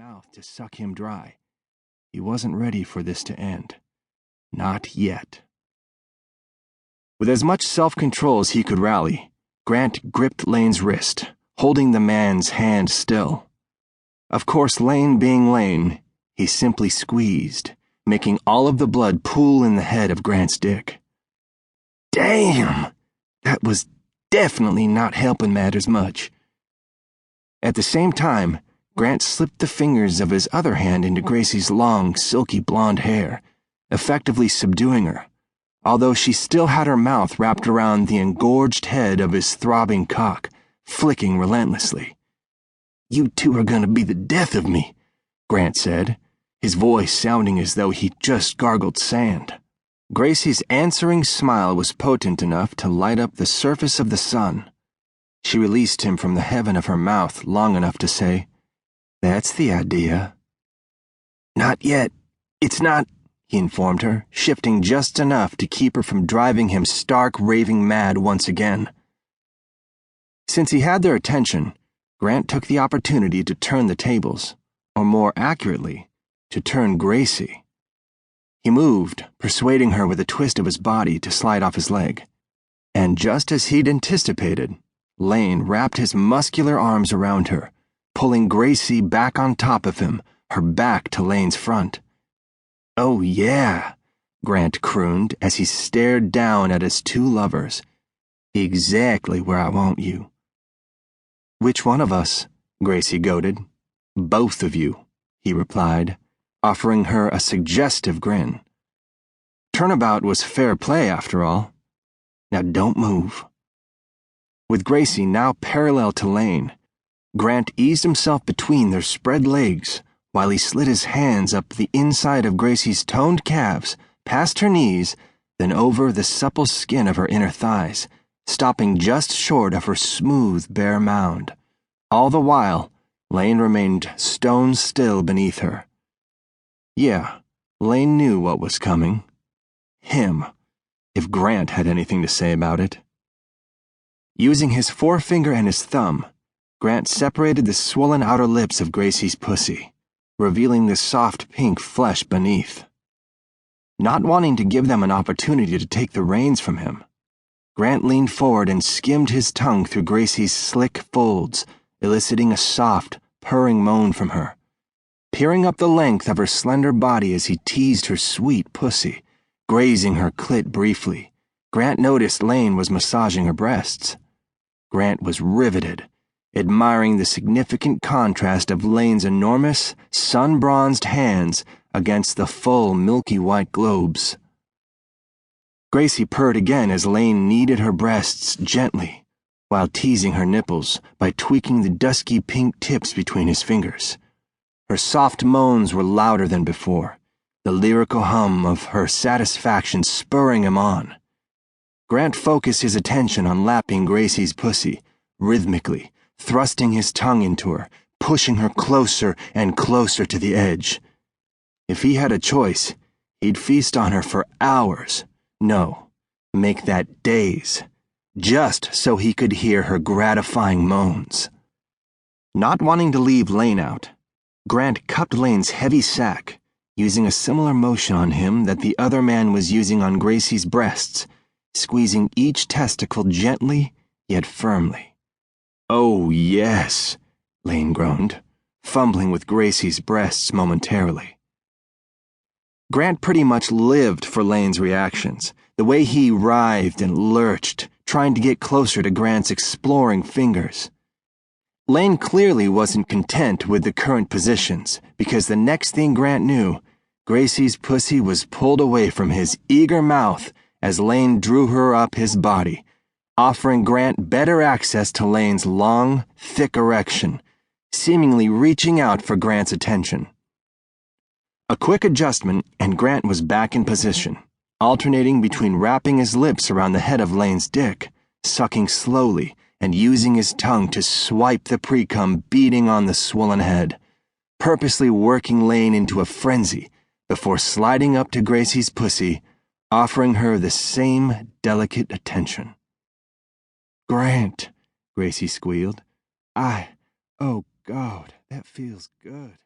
mouth to suck him dry. He wasn't ready for this to end. Not yet. With as much self-control as he could rally, Grant gripped Lane's wrist, holding the man's hand still. Of course, Lane being Lane, he simply squeezed, making all of the blood pool in the head of Grant's dick. Damn! That was definitely not helping matters much. At the same time, Grant slipped the fingers of his other hand into Gracie's long, silky blonde hair, effectively subduing her, although she still had her mouth wrapped around the engorged head of his throbbing cock, flicking relentlessly. "You two are gonna be the death of me," Grant said, his voice sounding as though he'd just gargled sand. Gracie's answering smile was potent enough to light up the surface of the sun. She released him from the heaven of her mouth long enough to say, "That's the idea." "Not yet. It's not," he informed her, shifting just enough to keep her from driving him stark raving mad once again. Since he had their attention, Grant took the opportunity to turn the tables, or more accurately, to turn Gracie. He moved, persuading her with a twist of his body to slide off his leg. And just as he'd anticipated, Lane wrapped his muscular arms around her, pulling Gracie back on top of him, her back to Lane's front. "Oh yeah," Grant crooned as he stared down at his two lovers. "Exactly where I want you." "Which one of us?" Gracie goaded. "Both of you," he replied, offering her a suggestive grin. Turnabout was fair play, after all. "Now don't move." With Gracie now parallel to Lane, Grant eased himself between their spread legs while he slid his hands up the inside of Gracie's toned calves, past her knees, then over the supple skin of her inner thighs, stopping just short of her smooth, bare mound. All the while, Lane remained stone still beneath her. Yeah, Lane knew what was coming. Him, if Grant had anything to say about it. Using his forefinger and his thumb, Grant separated the swollen outer lips of Gracie's pussy, revealing the soft pink flesh beneath. Not wanting to give them an opportunity to take the reins from him, Grant leaned forward and skimmed his tongue through Gracie's slick folds, eliciting a soft, purring moan from her. Peering up the length of her slender body as he teased her sweet pussy, grazing her clit briefly, Grant noticed Lane was massaging her breasts. Grant was riveted, admiring the significant contrast of Lane's enormous, sun-bronzed hands against the full, milky white globes. Gracie purred again as Lane kneaded her breasts gently, while teasing her nipples by tweaking the dusky pink tips between his fingers. Her soft moans were louder than before, the lyrical hum of her satisfaction spurring him on. Grant focused his attention on lapping Gracie's pussy, rhythmically, thrusting his tongue into her, pushing her closer and closer to the edge. If he had a choice, he'd feast on her for hours. No, make that days, just so he could hear her gratifying moans. Not wanting to leave Lane out, Grant cupped Lane's heavy sack, using a similar motion on him that the other man was using on Gracie's breasts, squeezing each testicle gently yet firmly. "Oh, yes," Lane groaned, fumbling with Gracie's breasts momentarily. Grant pretty much lived for Lane's reactions, the way he writhed and lurched, trying to get closer to Grant's exploring fingers. Lane clearly wasn't content with the current positions, because the next thing Grant knew, Gracie's pussy was pulled away from his eager mouth as Lane drew her up his body, offering Grant better access to Lane's long, thick erection, seemingly reaching out for Grant's attention. A quick adjustment, and Grant was back in position, alternating between wrapping his lips around the head of Lane's dick, sucking slowly, and using his tongue to swipe the pre-cum beating on the swollen head, purposely working Lane into a frenzy before sliding up to Gracie's pussy, offering her the same delicate attention. "Grant," Gracie squealed. Oh God, that feels good."